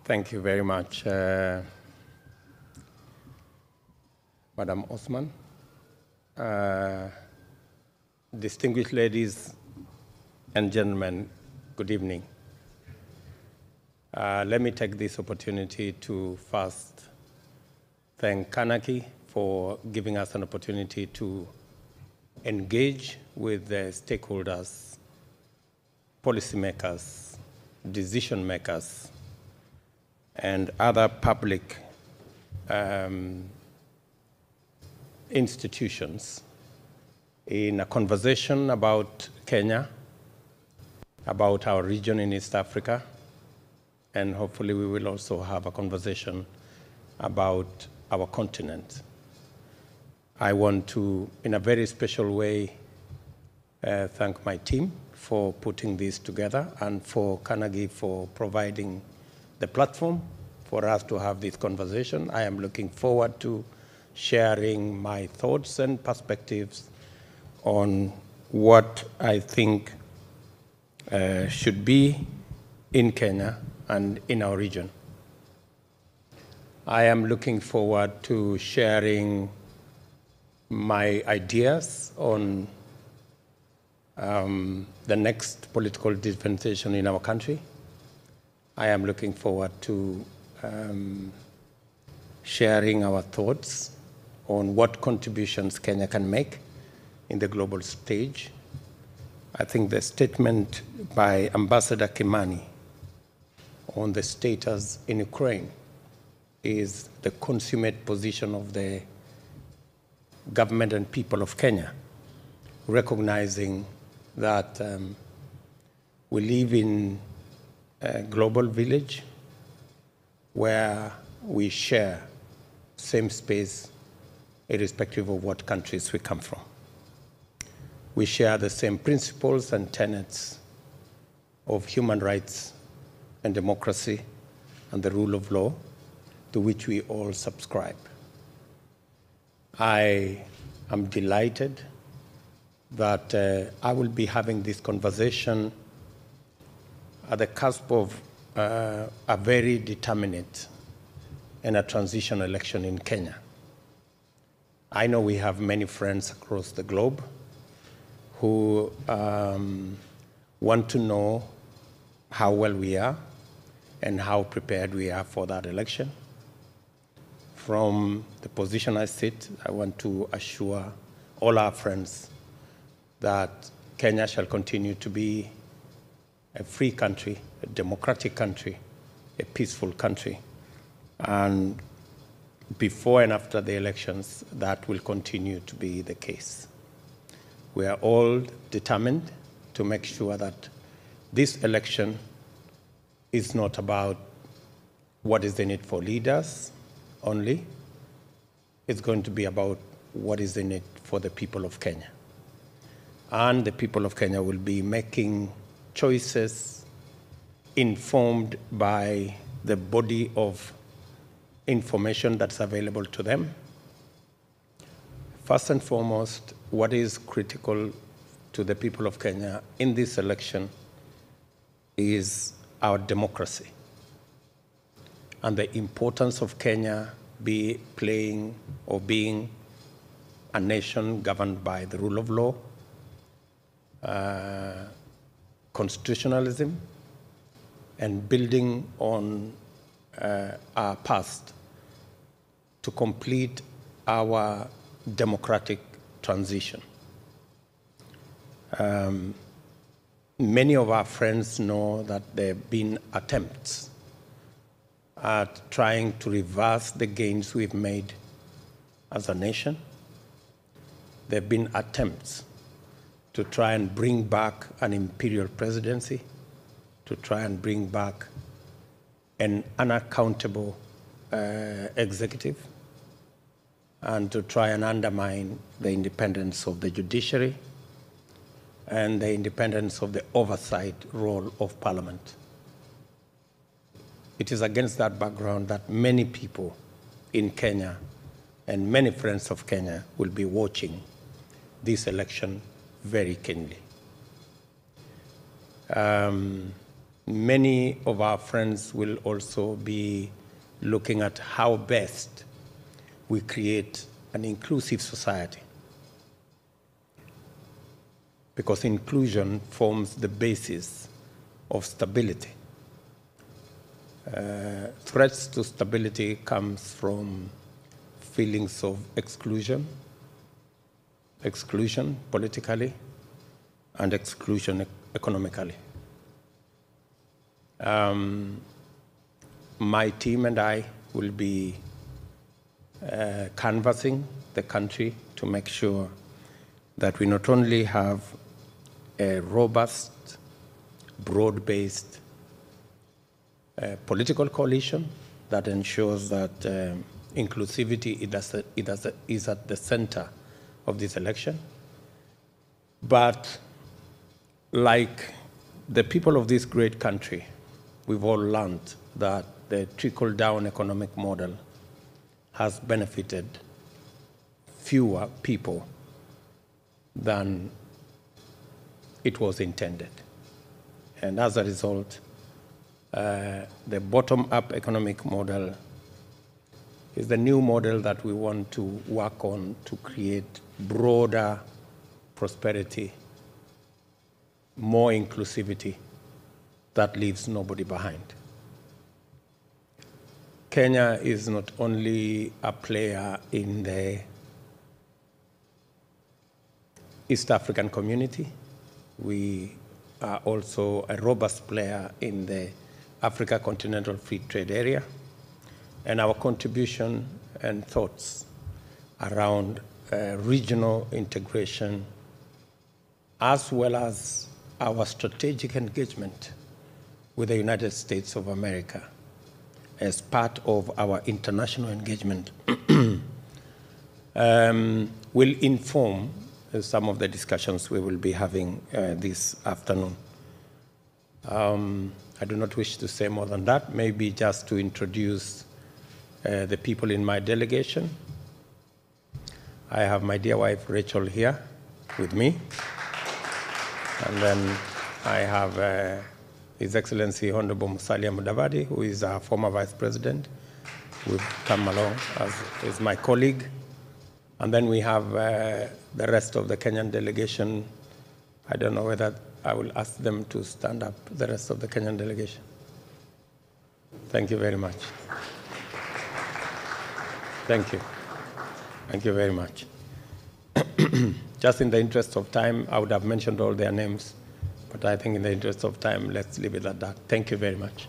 Thank you very much, Madam Osman. Distinguished ladies and gentlemen, good evening. Let me take this opportunity to first thank Kanaki for giving us an opportunity to engage with the stakeholders, policymakers, decision makers, and other public institutions in a conversation about Kenya, about our region in East Africa, and hopefully we will also have a conversation about our continent. I want to, in a very special way, thank my team for putting this together and for Carnegie for providing the platform for us to have this conversation. I am looking forward to sharing my thoughts and perspectives on what I think should be in Kenya and in our region. I am looking forward to sharing my ideas on the next political dispensation in our country. I am looking forward to sharing our thoughts on what contributions Kenya can make in the global stage. I think the statement by Ambassador Kimani on the status in Ukraine is the consummate position of the government and people of Kenya, recognizing that we live in a global village where we share same space irrespective of what countries we come from. We share the same principles and tenets of human rights and democracy and the rule of law to which we all subscribe. I am delighted that I will be having this conversation at the cusp of a very determinate and a transition election in Kenya. I know we have many friends across the globe who want to know how well we are and how prepared we are for that election. From the position I sit, I want to assure all our friends that Kenya shall continue to be a free country, a democratic country, a peaceful country. And before and after the elections, that will continue to be the case. We are all determined to make sure that this election is not about what is in it for leaders only. It's going to be about what is in it for the people of Kenya. And the people of Kenya will be making choices informed by the body of information that's available to them. First and foremost, what is critical to the people of Kenya in this election is our democracy and the importance of Kenya being a nation governed by the rule of law, constitutionalism, and building on our past to complete our democratic transition. Many of our friends know that there have been attempts at trying to reverse the gains we've made as a nation. There have been attempts to try and bring back an imperial presidency, to try and bring back an unaccountable executive, and to try and undermine the independence of the judiciary and the independence of the oversight role of Parliament. It is against that background that many people in Kenya and many friends of Kenya will be watching this election very keenly. many of our friends will also be looking at how best we create an inclusive society, because inclusion forms the basis of stability. Threats to stability comes from feelings of exclusion politically, and exclusion economically. My team and I will be canvassing the country to make sure that we not only have a robust, broad-based political coalition that ensures that inclusivity is at the center of this election, but like the people of this great country, we've all learned that the trickle-down economic model has benefited fewer people than it was intended. And as a result, the bottom-up economic model is the new model that we want to work on to create broader prosperity, more inclusivity that leaves nobody behind. Kenya is not only a player in the East African community, we are also a robust player in the Africa Continental Free Trade Area, and our contribution and thoughts around regional integration, as well as our strategic engagement with the United States of America as part of our international engagement will inform some of the discussions we will be having this afternoon. I do not wish to say more than that, maybe just to introduce the people in my delegation. I have my dear wife Rachel here with me, and then I have His Excellency Honorable Musalia Mudavadi, who is our former Vice President, who will come along as is my colleague. And then we have the rest of the Kenyan delegation. I don't know whether I will ask them to stand up, the rest of the Kenyan delegation. Thank you very much. Thank you. Thank you very much. Just in the interest of time, I would have mentioned all their names, but I think in the interest of time, let's leave it at that. Thank you very much.